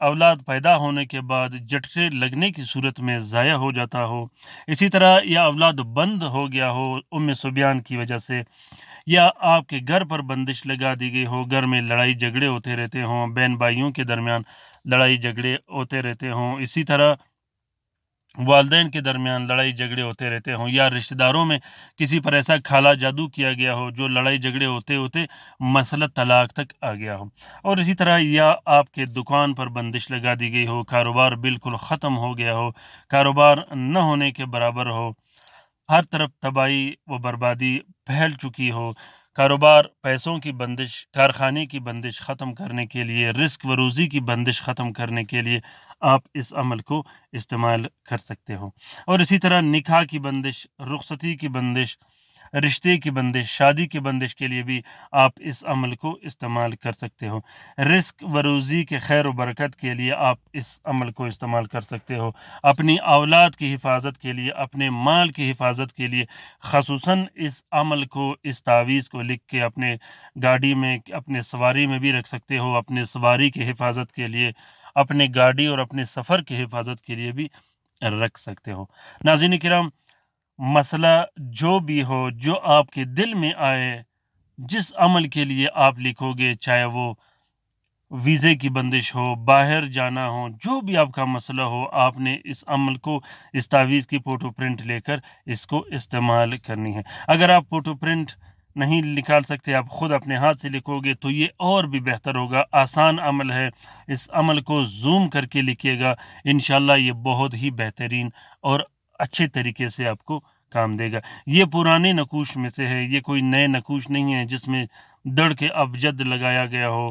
اولاد پیدا ہونے کے بعد جھٹکے لگنے کی صورت میں ضائع ہو جاتا ہو، اسی طرح یا اولاد بند ہو گیا ہو صبیان کی وجہ سے، یا آپ کے گھر پر بندش لگا دی گئی ہو، گھر میں لڑائی جھگڑے ہوتے رہتے ہوں، بہن بھائیوں کے درمیان لڑائی جھگڑے ہوتے رہتے ہوں، اسی طرح والدین کے درمیان لڑائی جھگڑے ہوتے رہتے ہوں، یا رشتہ داروں میں کسی پر ایسا کھالا جادو کیا گیا ہو جو لڑائی جھگڑے ہوتے ہوتے مسئلہ طلاق تک آ گیا ہو، اور اسی طرح یا آپ کے دکان پر بندش لگا دی گئی ہو، کاروبار بالکل ختم ہو گیا ہو، کاروبار نہ ہونے کے برابر ہو، ہر طرف تباہی و بربادی پھیل چکی ہو، کاروبار پیسوں کی بندش، کارخانے کی بندش ختم کرنے کے لیے، رزق و روزی کی بندش ختم کرنے کے لیے آپ اس عمل کو استعمال کر سکتے ہو، اور اسی طرح نکاح کی بندش، رخصتی کی بندش، رشتے کی بندش، شادی کی بندش کے لیے بھی آپ اس عمل کو استعمال کر سکتے ہو، رزق و روزی کے خیر و برکت کے لیے آپ اس عمل کو استعمال کر سکتے ہو، اپنی اولاد کی حفاظت کے لیے، اپنے مال کی حفاظت کے لیے خصوصاً اس عمل کو، اس تعویذ کو لکھ کے اپنے گاڑی میں، اپنے سواری میں بھی رکھ سکتے ہو، اپنے سواری کی حفاظت کے لیے، اپنے گاڑی اور اپنے سفر کی حفاظت کے لیے بھی رکھ سکتے ہو۔ ناظرین کرام، مسئلہ جو بھی ہو، جو آپ کے دل میں آئے، جس عمل کے لیے آپ لکھو گے، چاہے وہ ویزے کی بندش ہو، باہر جانا ہو، جو بھی آپ کا مسئلہ ہو، آپ نے اس عمل کو، اس تعویذ کی فوٹو پرنٹ لے کر اس کو استعمال کرنی ہے۔ اگر آپ فوٹو پرنٹ نہیں نکال سکتے، آپ خود اپنے ہاتھ سے لکھو گے تو یہ اور بھی بہتر ہوگا، آسان عمل ہے، اس عمل کو زوم کر کے لکھیے گا، انشاءاللہ یہ بہت ہی بہترین اور اچھے طریقے سے آپ کو کام دے گا۔ یہ پرانے نقوش میں سے ہے، یہ کوئی نئے نقوش نہیں ہے جس میں دڑ کے ابجد لگایا گیا ہو،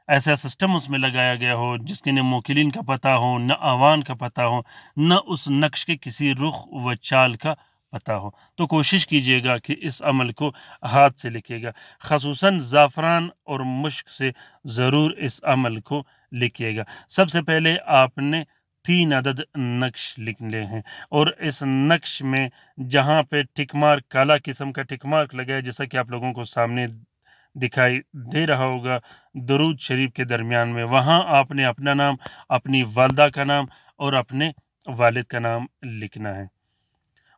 ایسا سسٹم اس میں لگایا گیا ہو جس کے نہ موکلین کا پتہ ہو، نہ آوان کا پتہ ہو، نہ اس نقش کے کسی رخ و چال کا پتہ ہو۔ تو کوشش کیجیے گا کہ اس عمل کو ہاتھ سے لکھے گا، خصوصاً زعفران اور مشک سے ضرور اس عمل کو لکھیے گا۔ سب سے پہلے آپ نے 3 عدد نقش لکھنے ہیں، اور اس نقش میں جہاں پہ ٹک مارک، کالا قسم کا ٹک مارک لگا ہے، جیسا کہ آپ لوگوں کو سامنے دکھائی دے رہا ہوگا درود شریف کے درمیان میں، وہاں آپ نے اپنا نام، اپنی والدہ کا نام اور اپنے والد کا نام لکھنا ہے۔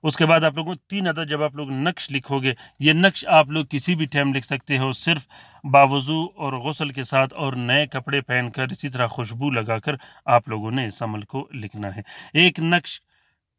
اس کے بعد آپ لوگوں 3 عدد جب آپ لوگ نقش لکھو گے، یہ نقش آپ لوگ کسی بھی ٹائم لکھ سکتے ہو، صرف باوضو اور غسل کے ساتھ اور نئے کپڑے پہن کر، اسی طرح خوشبو لگا کر آپ لوگوں نے اس عمل کو لکھنا ہے۔ ایک نقش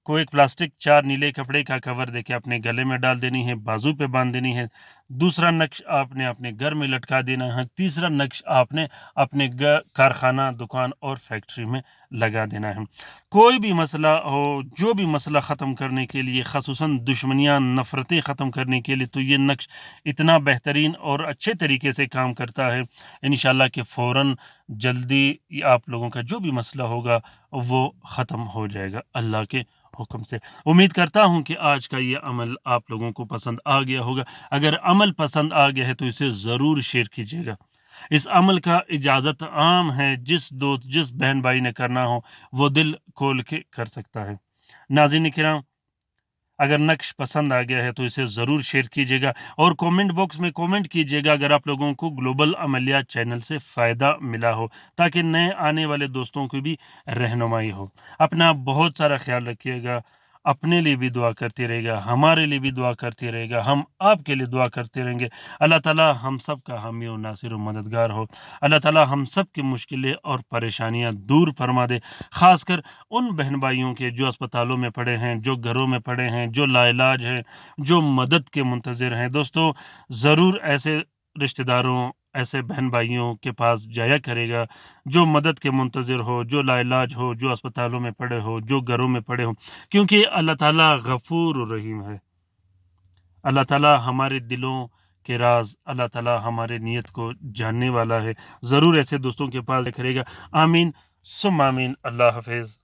کو ایک پلاسٹک 4 نیلے کپڑے کا کور دے کے اپنے گلے میں ڈال دینی ہے، بازو پہ باندھ دینی ہے۔ دوسرا نقش آپ نے اپنے گھر میں لٹکا دینا ہے۔ تیسرا نقش آپ نے اپنے کارخانہ، دکان اور فیکٹری میں لگا دینا ہے۔ کوئی بھی مسئلہ ہو، جو بھی مسئلہ ختم کرنے کے لیے، خصوصاً دشمنیاں، نفرتیں ختم کرنے کے لیے، تو یہ نقش اتنا بہترین اور اچھے طریقے سے کام کرتا ہے انشاءاللہ کہ فوراً جلدی آپ لوگوں کا جو بھی مسئلہ ہوگا وہ ختم ہو جائے گا اللہ کے حکم سے۔ امید کرتا ہوں کہ آج کا یہ عمل آپ لوگوں کو پسند آ گیا ہوگا۔ اگر عمل پسند آ گیا ہے تو اسے ضرور شیئر کیجیے گا۔ اس عمل کا اجازت عام ہے، جس دوست، جس بہن بھائی نے کرنا ہو وہ دل کھول کے کر سکتا ہے۔ ناظرین کرام، اگر نقش پسند آ گیا ہے تو اسے ضرور شیئر کیجیے گا، اور کومنٹ باکس میں کومنٹ کیجیے گا اگر آپ لوگوں کو گلوبل عملیات چینل سے فائدہ ملا ہو، تاکہ نئے آنے والے دوستوں کو بھی رہنمائی ہو۔ اپنا بہت سارا خیال رکھیے گا، اپنے لیے بھی دعا کرتے رہے گا، ہمارے لیے بھی دعا کرتے رہے گا، ہم آپ کے لیے دعا کرتے رہیں گے۔ اللہ تعالیٰ ہم سب کا حامی و ناصر و مددگار ہو۔ اللہ تعالیٰ ہم سب کی مشکلیں اور پریشانیاں دور فرما دے، خاص کر ان بہن بھائیوں کے جو اسپتالوں میں پڑے ہیں، جو گھروں میں پڑے ہیں، جو لا علاج ہیں، جو مدد کے منتظر ہیں۔ دوستوں، ضرور ایسے رشتہ داروں، ایسے بہن بھائیوں کے پاس جایا کرے گا جو مدد کے منتظر ہو، جو لا علاج ہو، جو اسپتالوں میں پڑے ہو، جو گھروں میں پڑے ہو، کیونکہ اللہ تعالیٰ غفور و رحیم ہے۔ اللہ تعالیٰ ہمارے دلوں کے راز، اللہ تعالیٰ ہمارے نیت کو جاننے والا ہے۔ ضرور ایسے دوستوں کے پاس کرے گا۔ آمین ثم آمین۔ اللہ حافظ۔